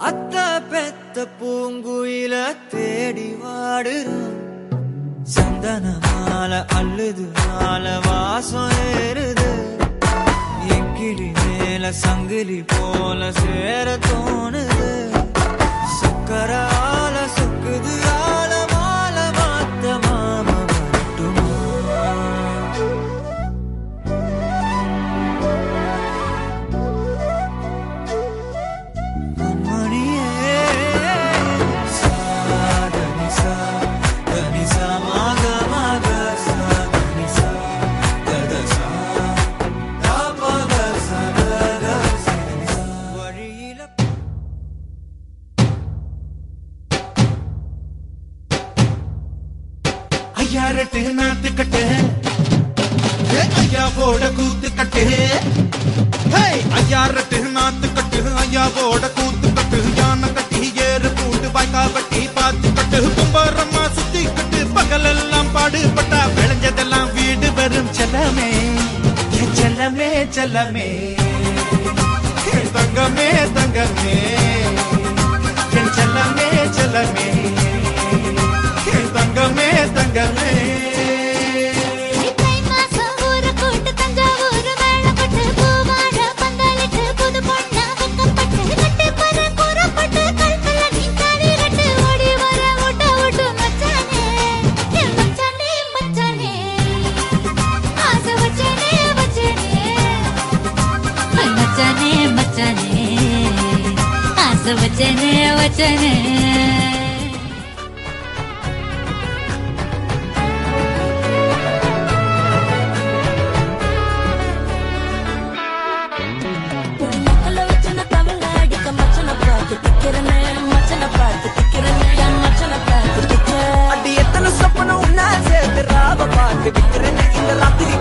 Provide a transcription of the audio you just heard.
அத்த பெத்த பூங்குயில தேடி வாடுறோம். சந்தன மாலை அள்ளுது மால வாசம் ஏறுது. என் கிளி மேல சங்கிலி போல சேர தோணுது. சக்கரால சொக்குது ஆல மால மாத்த மாம வரட்டுமா? ஐயாரட்டு நாத்து கட்டு ஐயாவோட கூத்து கட்டு. ஐயாரட்டு நாத்து கட்டு ஐயாவோட கூத்து கட்டு. யானை கட்டி ஏறு கூட்டு வாய்க்கா வட்டி பாத்து கட்டு. கும்பரம்மா சுத்தி கட்டு பகலெல்லாம் பாடுபட்டா விளைஞ்சதெல்லாம் வீடு வரும் செல்லமே செல்லமே செல்லமே. தங்கமே தங்கமே செல்லமே செல்லமே தங்கமே தங்கமே. वचने वचने அடி எத்தனை சொப்பனம் உன்னா சேர்த்து ராவ பார்த்து விக்கிறேன். இந்த ராத்திரி